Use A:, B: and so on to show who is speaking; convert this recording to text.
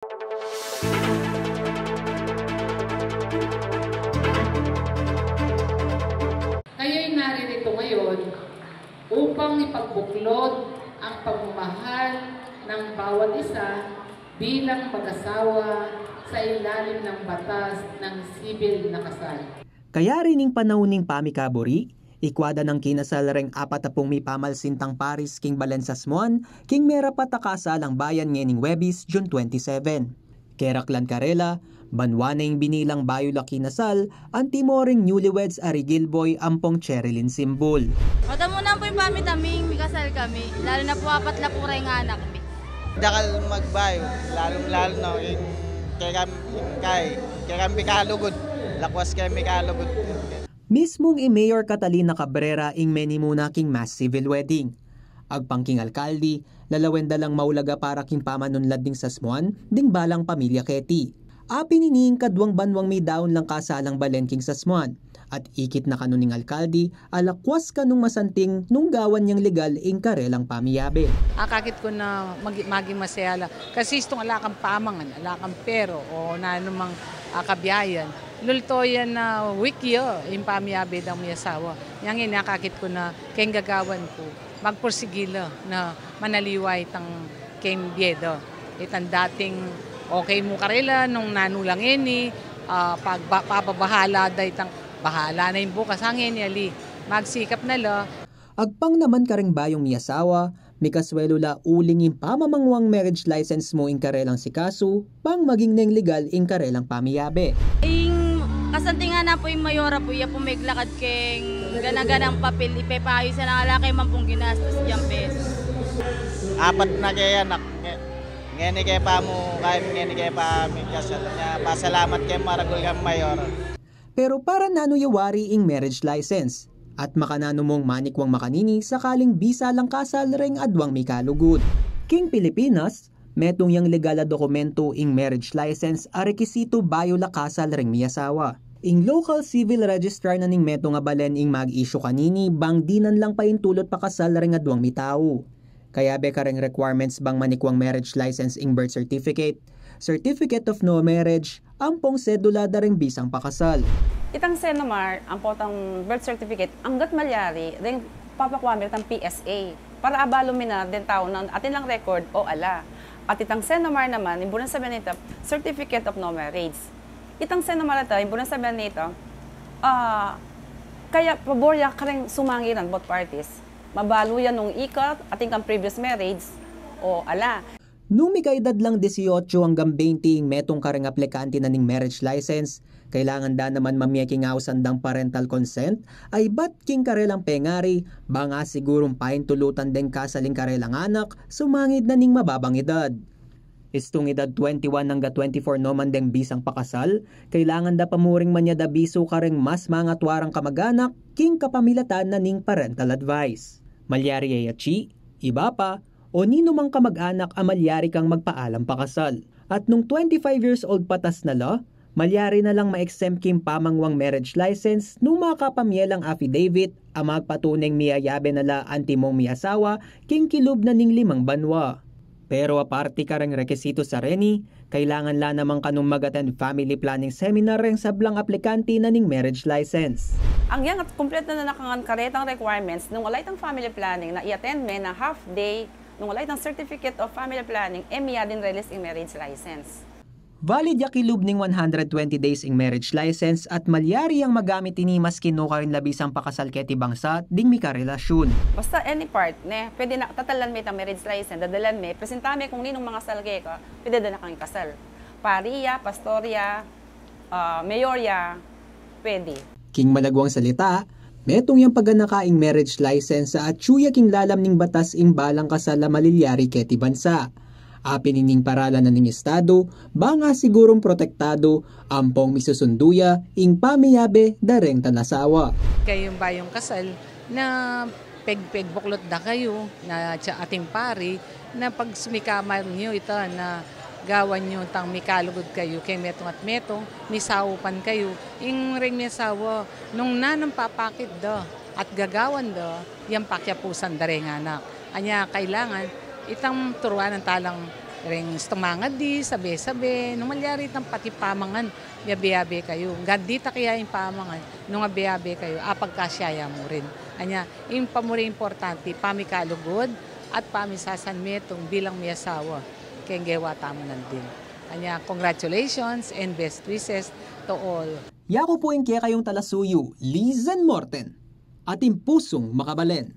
A: Kayo'y naririto ngayon upang ipagbuklod ang pagmamahal ng bawat isa bilang mag-asawa sa ilalim ng batas ng sibil na kasal.
B: Kaya rin ning panahon pamikabori, ikwada ng kinasal reng 40 mi pamalsintang Paris king Balensas Muan, king mera patakasalang bayan ngening Webis, June 27. Keraklan Karela, banwaneng binilang bayula kinasal, ang timoring newlyweds Ari Gilboy ampong Cherilyn Simbol.
C: Mata mo na po yung pamitaming, may kasal kami, lalo na po 4 na po rin nga anak.
D: Dakal magbayo, lalo no, kaya kami kalugod, lakwas kami kalugod.
B: Mismong Mayor Catalina Cabrera ing menimuna king mass civil wedding. Agpangking alkaldi, lalawenda lang maulaga para king pamanunlad ding sasmuan, ding balang pamilya Keti. Api nining kadwang banwang may daon lang kasalang balen king sasmuan. At ikit na kanuning alkaldi, alakwas kanung masanting nung gawan niyang legal ing karelang pamiyabe.
E: Akakit ko na maging masayala. Kasi itong alakang pamangan, alakang pero o na anumang kabiyayan. Lulto yan na wikyo, yung pamiyabe ng may asawa. Yang inakakit ko na kayong gagawan ko, magporsigila na manaliway tang kayong biedo. Itang dating okay mo karela nung nanulang ini, papabahala day tang bahala na yung bukas hangin yali. Magsikap na la.
B: Agpang naman karing bayong may asawa, may kaswelo la uling yung pamamangwang marriage license mo ing karelang sikaso, pang maging neng legal ing karelang pamiyabe.
C: Kasantingan na po yung mayora po, iya po may lakad keng ganaganang papel, ipepayo sa nakalakay man pong ginastos diyang pesos.
D: 4 na kaya anak, ngeni kaya pa mo, ngeni kaya pa mi kasal niya, pasalamat kay maragol kang mayor.
B: Pero para nanuyawari ing marriage license, at makanano mong manikwang makanini sakaling bisa lang kasal reng adwang may kalugod. King Pilipinas, metong yang legal na dokumento ing marriage license a rekisito bayo la kasal reng may asawa. Ing local civil registrar na ning meto nga balen ing mag-issue kanini bang dinan lang pa intulot pa kasal reng adwang may tao. Kaya be kareng requirements bang manikwang marriage license ing birth certificate, certificate of no marriage, ampong sedula da reng bisang pakasal.
F: Itang Senomar, ang potang birth certificate, anggat malyari, rin papakwamir tang PSA, para abalo minar din tao ng atin lang record o ala. At itang Senomar naman, imbunan sabihan nito, certificate of no marriage. Itang Senomar ito, imbunan sabihan nito, kaya paborya ka rin sumangiran both parties. Mabalo yan nung ikat, ating kang previous marriage o ala.
B: Nung may kaedad lang 18 hanggang 20 metong kareng aplikante na ning marriage license, kailangan da naman mamyaking ausandang parental consent ay bat king karelang pengari, banga sigurong paintulutan din kasaling karelang anak, sumangid na ning mababang edad. Istong edad 21 hanggang 24 naman deng bisang pakasal, kailangan da pamuring manya da biso kareng mas mga tuwarang kamag-anak, king kapamilatan na ning parental advice. Malyari ay achi, iba pa, o nino mang kamag-anak amalyari kang magpaalam pakasal. At nung 25 years old patas na la, malyari na lang ma-exempt kim pamangwang marriage license nung makapamyelang affidavit ang magpatuneng miyayabe na la antimong miyasawa king kilub na ning 5 banwa. Pero aparte karang rekisito sa reni, kailangan la namang kanong mag-attend family planning seminar reng sablang aplikante na ning marriage license.
F: Ang yang at kompleto na nakangan karetang requirements nung walay tang family planning na i-attend me na half day nung walay tang certificate of family planning miya din release in marriage license.
B: Valid yakilub ning 120 days ing marriage license at malyari ang magamit ini mas kinuka rin labisang pakasal keti bangsa ding mika relasyon.
F: Basta any part, ne, pwede na tatalan may tang marriage license, dadalan may, presentame kung ninong mga salge ka, pwede na kang ikasal. Pariya, pastorya, mayorya, pwede.
B: King malagwang salita, metong yung pagganakaing marriage license at tsuya king lalam ning batas ing balang kasal la malilyari keti bansa. Apinining paralan na ning estado, banga sigurong protektado, ampong misusunduya, ing pamiyabe, dareng tanasawa.
E: Kayong bayong kasal na peg-peg buklot da kayo, na ating pari, na pag sumikamar nyo ito na gawan nyo tang mikalugod kayo kay metong at metong, misawupan kayo. Ing ring misawa, nung nanang papakit da at gagawan da, yung pakyapusan dareng anak. Anya kailangan, itang turuan ng talang ring stumangad di, sabi-sabi, nung malyari ng pati pamangan, yabe-yabe kayo. Gandita kaya yung pamangan, nung yabe-yabe kayo, apagkasyaya mo rin. Anya, yung pamuri importante, pamikalugod at pamisasanmetong bilang may asawa, kaya gewa tamo nandin. Anya, congratulations and best wishes to all.
B: Yako po kaya kayong talasuyo, Lizen Morten, ating pusong makabalen.